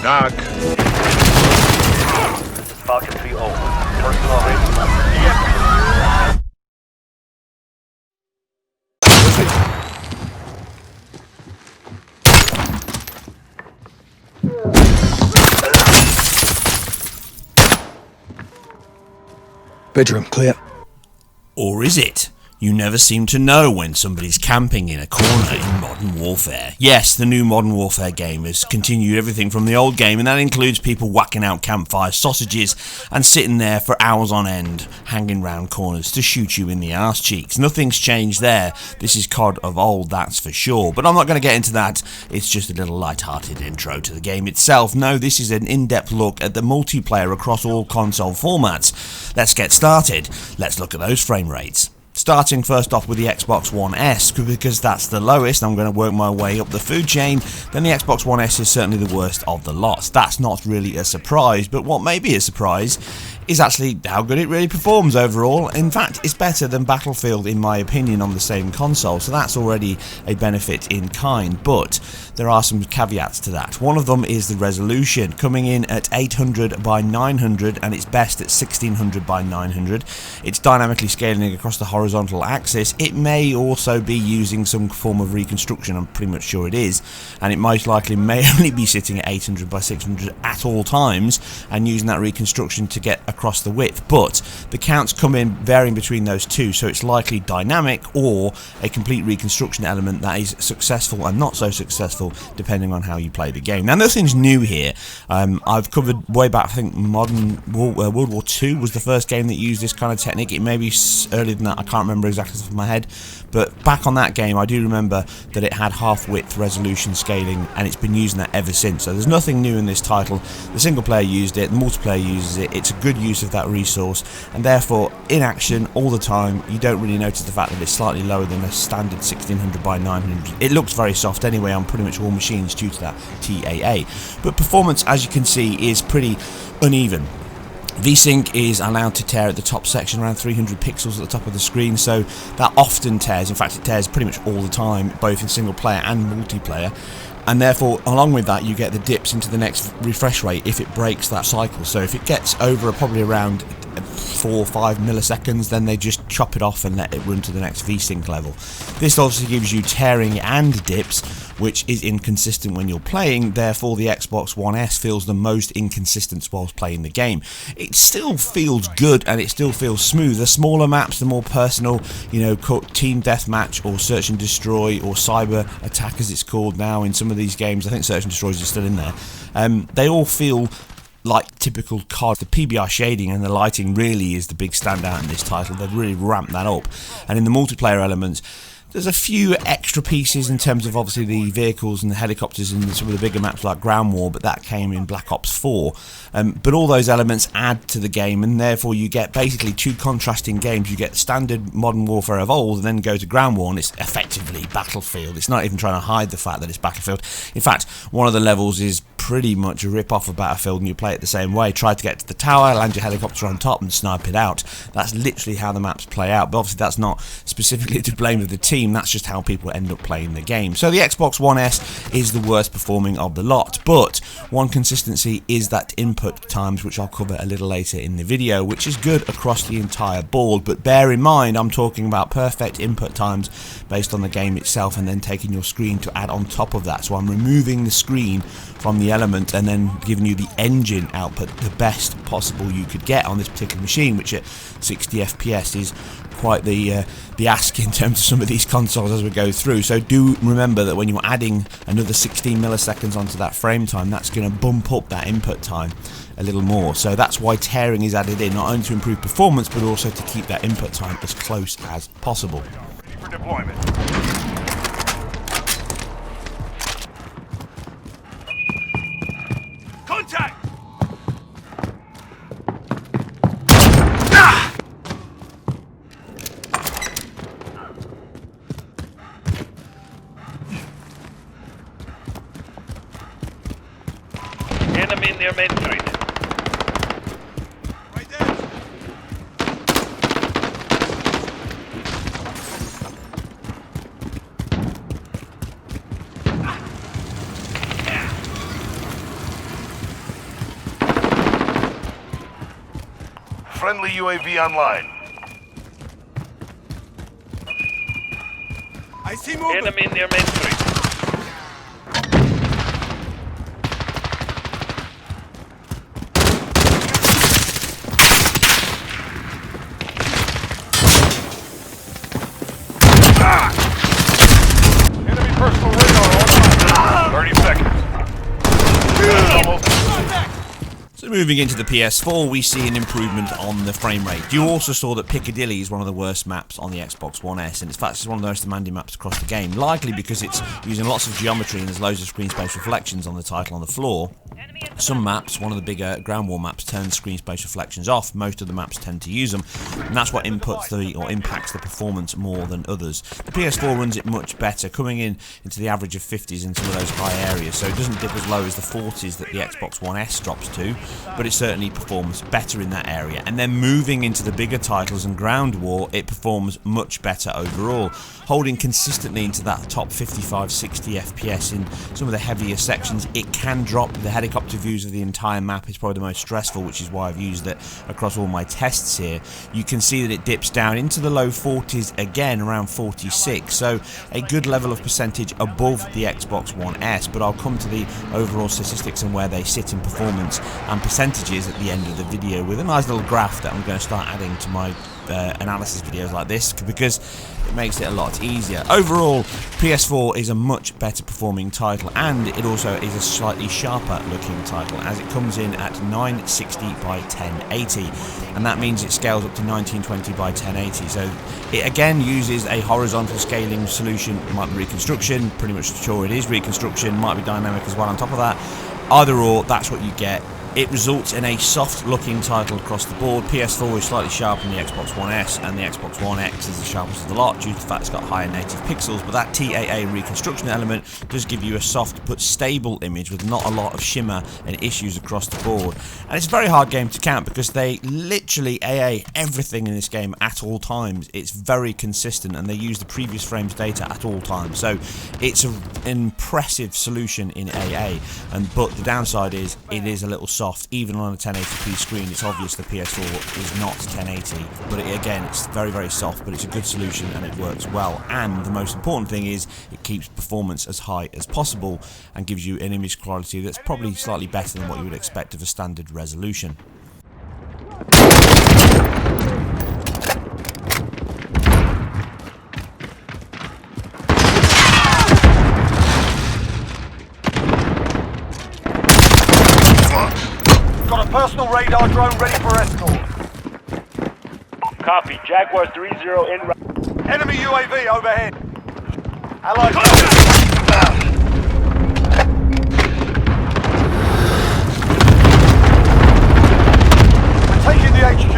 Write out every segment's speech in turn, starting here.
knock. Falcon 3-0. Personal ready. Bedroom clear. Or is it? You never seem to know when somebody's camping in a corner in Modern Warfare. Yes, the new Modern Warfare game has continued everything from the old game, and that includes people whacking out campfire sausages and sitting there for hours on end, hanging round corners to shoot you in the arse cheeks. Nothing's changed there. This is COD of old, that's for sure. But I'm not going to get into that. It's just a little light-hearted intro to the game itself. No, this is an in-depth look at the multiplayer across all console formats. Let's get started. Let's look at those frame rates. Starting first off with the Xbox One S, because that's the lowest. I'm going to work my way up the food chain. Then the Xbox One S is certainly the worst of the lot. That's not really a surprise, but what may be a surprise is actually how good it really performs overall. In fact, it's better than Battlefield in my opinion on the same console, so that's already a benefit in kind, but there are some caveats to that. One of them is the resolution, coming in at 800 by 900 and it's best at 1600 by 900. It's dynamically scaling across the horizontal axis. It may also be using some form of reconstruction, I'm pretty much sure it is, and it most likely may only be sitting at 800 by 600 at all times and using that reconstruction to get across the width, but the counts come in varying between those two, so it's likely dynamic or a complete reconstruction element that is successful and not so successful depending on how you play the game. Now nothing's new here. I've covered way back, I think World War II was the first game that used this kind of technique. It may be earlier than that, I can't remember exactly off the top of my head, but back on that game I do remember that it had half width resolution scaling and it's been using that ever since, so there's nothing new in this title. The single player used it, the multiplayer uses it, it's a good use of that resource, and therefore in action all the time you don't really notice the fact that it's slightly lower than a standard 1600 by 900. It looks very soft anyway on pretty much all machines due to that TAA, but performance, as you can see, is pretty uneven. VSync is allowed to tear at the top section around 300 pixels at the top of the screen, so that often tears. In fact, it tears pretty much all the time, both in single player and multiplayer, and therefore along with that you get the dips into the next refresh rate if it breaks that cycle. So if it gets over probably around 4 or 5 milliseconds, then they just chop it off and let it run to the next VSync level. This obviously gives you tearing and dips, which is inconsistent when you're playing, therefore the Xbox One S feels the most inconsistent whilst playing the game. It still feels good and it still feels smooth. The smaller maps, the more personal, you know, team deathmatch or search and destroy or cyber attack as it's called now in some of these games, I think search and destroys are still in there, they all feel like typical COD. The PBR shading and the lighting really is the big standout in this title. They've really ramped that up, and in the multiplayer elements there's a few extra pieces in terms of obviously the vehicles and the helicopters and some of the bigger maps like Ground War, but that came in Black Ops 4. But all those elements add to the game, and therefore you get basically two contrasting games. You get standard Modern Warfare of old and then go to Ground War and it's effectively Battlefield. It's not even trying to hide the fact that it's Battlefield. In fact, one of the levels is pretty much a rip-off of Battlefield and you play it the same way. Try to get to the tower, land your helicopter on top and snipe it out. That's literally how the maps play out, but obviously that's not specifically to blame of the team, that's just how people end up playing the game. So the Xbox One S is the worst performing of the lot, but one consistency is that input times, which I'll cover a little later in the video, which is good across the entire board, but bear in mind I'm talking about perfect input times based on the game itself and then taking your screen to add on top of that. So I'm removing the screen from the element and then giving you the engine output, the best possible you could get on this particular machine, which at 60 FPS is quite the ask in terms of some of these consoles as we go through. So do remember that when you're adding another 16 milliseconds onto that frame time, that's going to bump up that input time a little more. So that's why tearing is added in, not only to improve performance but also to keep that input time as close as possible. Ready for deployment. Contact! Enemy near Main Street. Right there. Friendly UAV online. I see movement. Enemy near main street. Enemy personal radar online. 30 seconds. Almost. So moving into the PS4, we see an improvement on the frame rate. You also saw that Piccadilly is one of the worst maps on the Xbox One S, and in fact it's one of the most demanding maps across the game, likely because it's using lots of geometry and there's loads of screen space reflections on the title on the floor. Some maps, one of the bigger ground war maps, turns screen space reflections off. Most of the maps tend to use them, and that's what impacts the performance more than others. The PS4 runs it much better, coming into the average of 50s in some of those high areas, so it doesn't dip as low as the 40s that the Xbox One S drops to, but it certainly performs better in that area. And then moving into the bigger titles and ground war, it performs much better overall, holding consistently into that top 55-60 FPS in some of the heavier sections. It can drop. The helicopter views of the entire map is probably the most stressful, which is why I've used it across all my tests here. You can see that it dips down into the low 40s again, around 46, so a good level of percentage above the Xbox One S, but I'll come to the overall statistics and where they sit in performance and percentages at the end of the video with a nice little graph that I'm going to start adding to my analysis videos like this, because it makes it a lot easier. Overall, PS4 is a much better performing title, and it also is a slightly sharper looking title, as it comes in at 960 by 1080, and that means it scales up to 1920 by 1080. So it again uses a horizontal scaling solution. It might be reconstruction, pretty much sure it is reconstruction, might be dynamic as well on top of that. Either or, that's what you get. It results in a soft looking title across the board. PS4 is slightly sharper than the Xbox One S, and the Xbox One X is the sharpest of the lot due to the fact it's got higher native pixels, but that TAA reconstruction element does give you a soft but stable image with not a lot of shimmer and issues across the board. And it's a very hard game to count because they literally AA everything in this game at all times. It's very consistent, and they use the previous frames data at all times, so it's an impressive solution in AA. But the downside is it is a little soft. Even on a 1080p screen, it's obvious the PS4 is not 1080, but again, it's very, very soft, but it's a good solution and it works well. And the most important thing is it keeps performance as high as possible and gives you an image quality that's probably slightly better than what you would expect of a standard resolution. Got a personal radar drone ready for escort. Copy. Jaguar 3-0 in. Enemy UAV overhead. Allied. We're taking the HQ.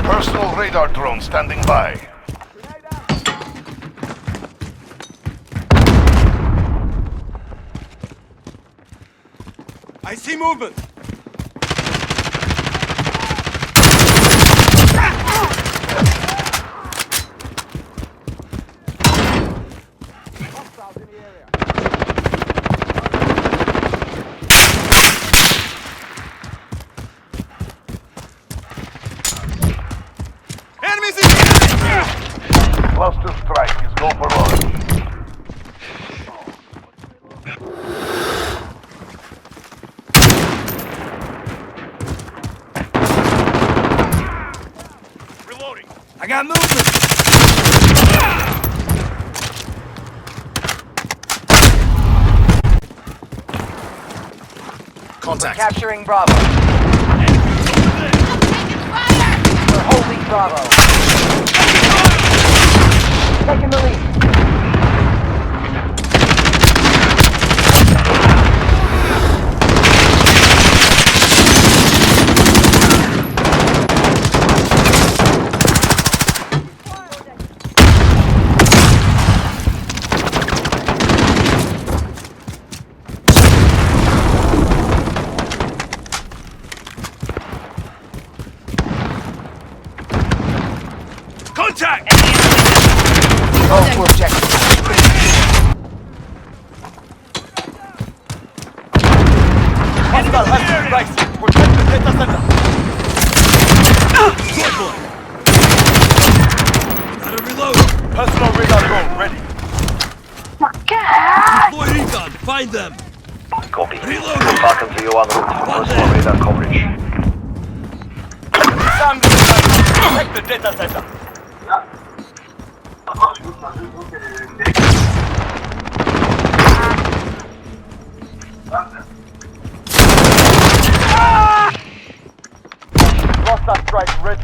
Personal radar drone standing by. I see movement. Cluster strike is go for launch. Reloading. I got movement. Contact. Capturing Bravo. We're holding Bravo. Taking the lead. Contact! Hostile has strikes. Protect the data center. Gotta reload. Personal radar drone ready. Deploy recon. Find them. Copy. Reloading. Falcon 3 on route. Personal radar coverage. Sam, protect the data center. Cluster strike ready.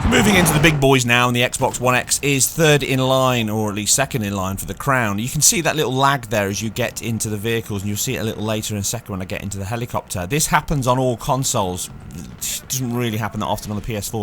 Moving into the big boys now, and the Xbox One X is third in line, or at least second in line for the crown. You can see that little lag there as you get into the vehicles, and you'll see it a little later in a second when I get into the helicopter. This happens on all consoles. It doesn't really happen that often on the PS4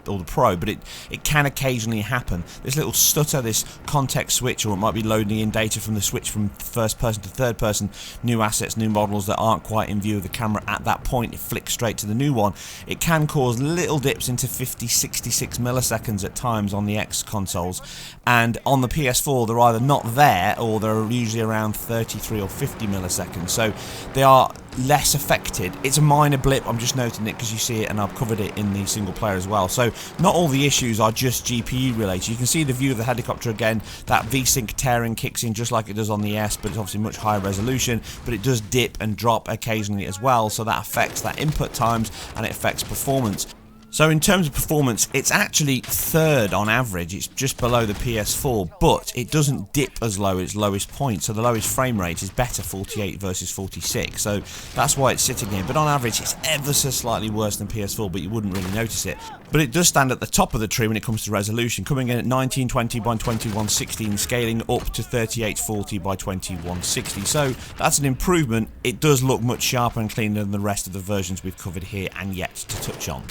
or the Pro, but it can occasionally happen. This little stutter, this context switch, or it might be loading in data from the switch from first person to third person, new assets, new models that aren't quite in view of the camera at that point, it flicks straight to the new one. It can cause little dips into 50, 66 milliseconds at times on the X consoles, and on the PS4 they're either not there or they're usually around 33 or 50 milliseconds, so they are less affected. It's a minor blip, I'm just noting it because you see it and I've covered it in the single player as well. So not all the issues are just GPU related. You can see the view of the helicopter again, that VSync tearing kicks in just like it does on the S, but it's obviously much higher resolution, but it does dip and drop occasionally as well, so that affects that input times and it affects performance. So in terms of performance, it's actually third on average. It's just below the PS4, but it doesn't dip as low at its lowest point. So the lowest frame rate is better, 48 versus 46. So that's why it's sitting here. But on average, it's ever so slightly worse than PS4, but you wouldn't really notice it. But it does stand at the top of the tree when it comes to resolution, coming in at 1920 by 2116, scaling up to 3840 by 2160. So that's an improvement. It does look much sharper and cleaner than the rest of the versions we've covered here and yet to touch on.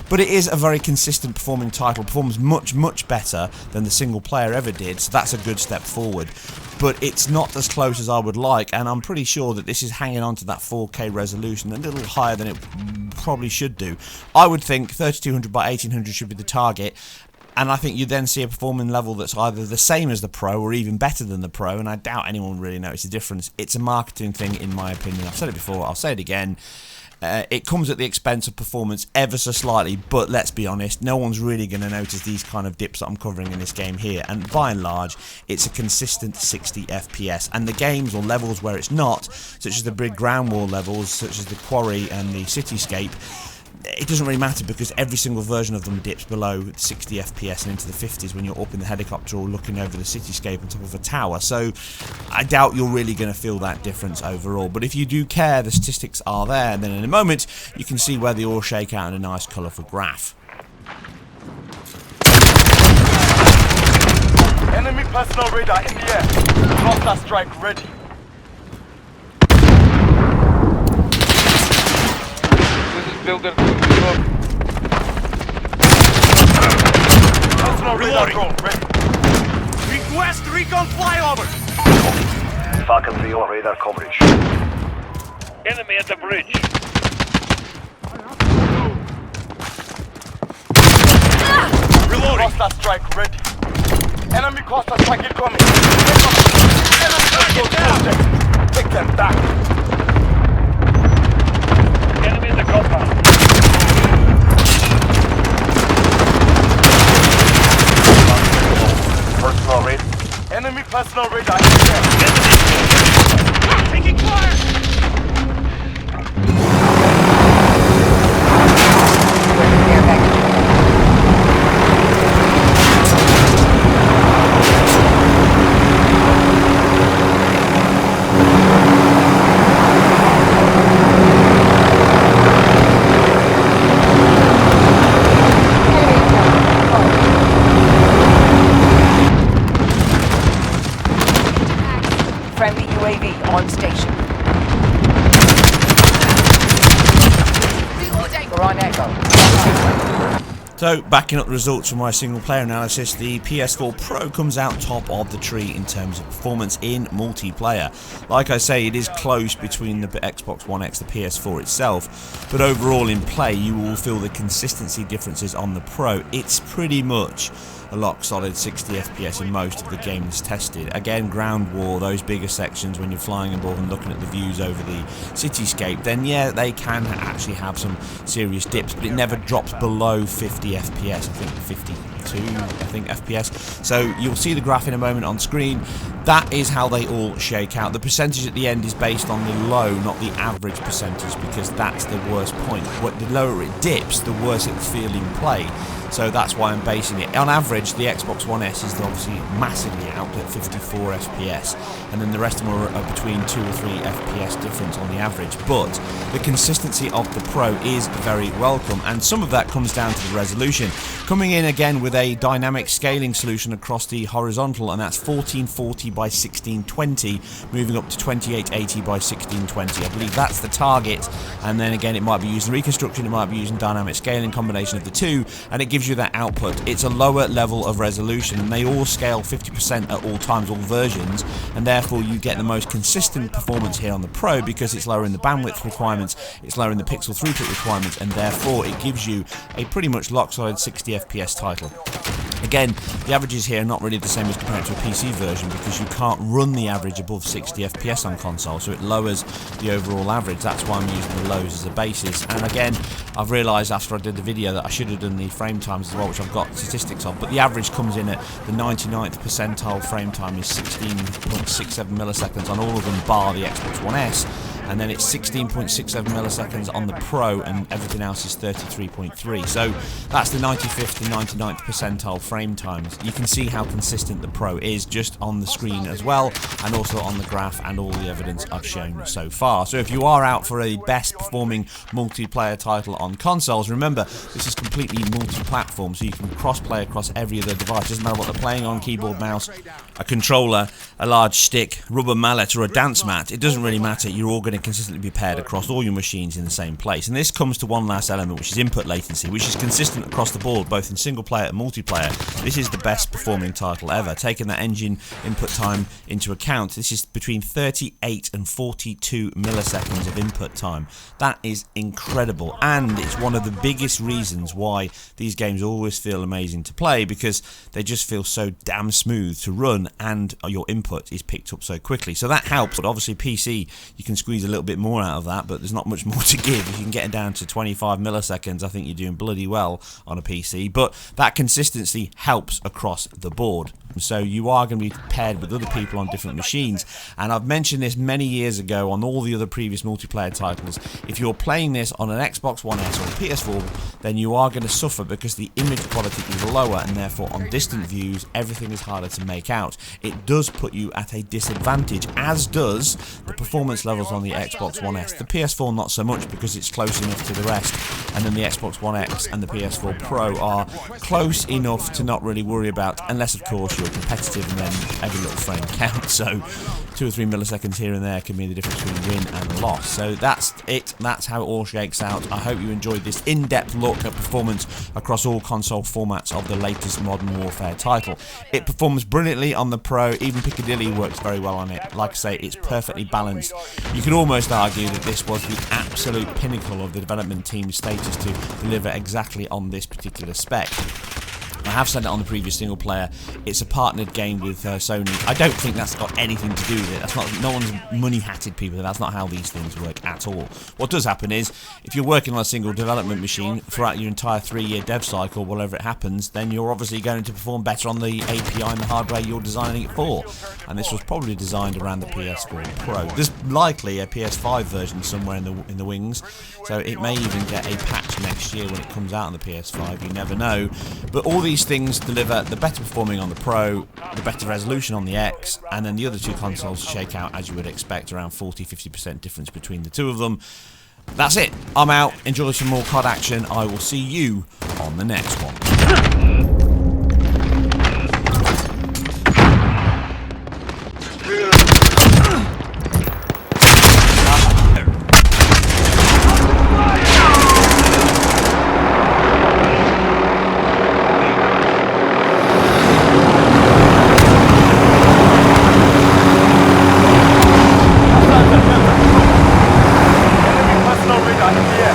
But it is a very consistent performing title, performs much better than the single player ever did, so that's a good step forward. But it's not as close as I would like, and I'm pretty sure that this is hanging on to that 4K resolution a little higher than it probably should do. I would think 3200 by 1800 should be the target, and I think you then see a performing level that's either the same as the Pro or even better than the Pro, and I doubt anyone really notices the difference. It's a marketing thing in my opinion. I've said it before, I'll say it again. It comes at the expense of performance ever so slightly, but let's be honest, no one's really going to notice these kind of dips that I'm covering in this game here, and by and large it's a consistent 60 FPS, and the games or levels where it's not, such as the big ground war levels, such as the quarry and the cityscape, it doesn't really matter because every single version of them dips below 60 FPS and into the 50s when you're up in the helicopter or looking over the cityscape on top of a tower, so I doubt you're really going to feel that difference overall. But if you do care, the statistics are there, and then in a moment you can see where they all shake out in a nice colourful graph. Enemy personal radar in the air. Cluster strike ready. Builder. Personal radar drone ready. Request recon flyover. Falcon 3 on radar coverage. Enemy at the bridge. Reloading. Cluster strike ready. Enemy cluster strike incoming. Enemy take them back. Enemy in the compound. Personal radar. Enemy personal radar in the air. Taking fire! Friendly UAV on station. We're on Echo. So, backing up the results from my single player analysis, the PS4 Pro comes out top of the tree in terms of performance in multiplayer. Like I say, it is close between the Xbox One X and the PS4 itself, but overall in play you will feel the consistency differences on the Pro. It's pretty much a lock solid 60 FPS in most of the games tested. Again, ground war, those bigger sections when you're flying above and looking at the views over the cityscape, then yeah, they can actually have some serious dips, but it never drops below 50 FPS. I think 52 FPS. So you'll see the graph in a moment on screen. That is how they all shake out. The percentage at the end is based on the low, not the average percentage, because that's the worst point. The lower it dips, the worse it will feel in play. So that's why I'm basing it. On average, the Xbox One S is obviously massively out at 54 FPS, and then the rest of them are between 2 or 3 FPS difference on the average. But the consistency of the Pro is very welcome, and some of that comes down to the resolution. Coming in again with a dynamic scaling solution across the horizontal, and that's 1440 by 1620, moving up to 2880 by 1620. I believe that's the target, and then again it might be using reconstruction, it might be using dynamic scaling, combination of the two, and it gives you that output. It's a lower level of resolution, and they all scale 50% at all times, all versions, and therefore you get the most consistent performance here on the Pro because it's lowering the bandwidth requirements, it's lowering the pixel throughput requirements, and therefore it gives you a pretty much lock solid 60 FPS title. Again, the averages here are not really the same as compared to a PC version because you can't run the average above 60 FPS on console, so it lowers the overall average. That's why I'm using the lows as a basis. And again, I've realised after I did the video that I should have done the frame times as well, which I've got statistics of, but the average comes in at the 99th percentile frame time is 16.67 milliseconds on all of them bar the Xbox One S, and then it's 16.67 milliseconds on the Pro, and everything else is 33.3. So that's the 95th and 99th percentile frame times. You can see how consistent the Pro is just on the screen as well, and also on the graph and all the evidence I've shown so far. So if you are out for a best performing multiplayer title on consoles, remember this is completely multi-platform, so you can cross-play across every other device. Doesn't matter what they're playing on, keyboard, mouse, a controller, a large stick, rubber mallet, or a dance mat. It doesn't really matter. You're all going to consistently be paired across all your machines in the same place. And this comes to one last element, which is input latency, which is consistent across the board, both in single player and multiplayer. This is the best performing title ever. Taking that engine input time into account, this is between 38 and 42 milliseconds of input time. That is incredible, and it's one of the biggest reasons why these games always feel amazing to play, because they just feel so damn smooth to run, and your input is picked up so quickly. So that helps. But obviously PC, you can squeeze a little bit more out of that, but there's not much more to give. If you can get it down to 25 milliseconds, I think you're doing bloody well on a PC. But that consistency helps across the board. So you are going to be paired with other people on different machines, and I've mentioned this many years ago on all the other previous multiplayer titles. If you're playing this on an Xbox One S or a PS4, then you are going to suffer because the image quality is lower, and therefore on distant views everything is harder to make out. It does put you at a disadvantage, as does the performance levels on the Xbox One S. The PS4 not so much because it's close enough to the rest, and then the Xbox One X and the PS4 Pro are close enough to not really worry about, unless of course you're competitive and then every little frame counts. So 2 or 3 milliseconds here and there can be the difference between win and loss. So that's it. That's how it all shakes out. I hope you enjoyed this in-depth look at performance across all console formats of the latest Modern Warfare title. It performs brilliantly on the Pro. Even Piccadilly works very well on it. Like I say, it's perfectly balanced. You could almost argue that this was the absolute pinnacle of the development team's status to deliver exactly on this particular spec. I have said it on the previous single player, it's a partnered game with Sony. I don't think that's got anything to do with it. That's not, no one's money-hatted people. That's not how these things work at all. What does happen is, if you're working on a single development machine throughout your entire 3-year dev cycle, whatever it happens, then you're obviously going to perform better on the API and the hardware you're designing it for. And this was probably designed around the PS4 Pro. There's likely a PS5 version somewhere in the wings, so it may even get a patch next year when it comes out on the PS5. You never know. But all these things deliver the better performing on the Pro, the better resolution on the X, and then the other two consoles shake out as you would expect, around 40-50% difference between the two of them. That's it. I'm out. Enjoy some more COD action. I will see you on the next one. Personal radar in the air.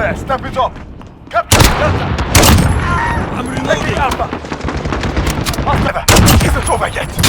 there. Step it up. Capture Delta. I'm Take reloading. Alpha. Alpha. Isn't over yet.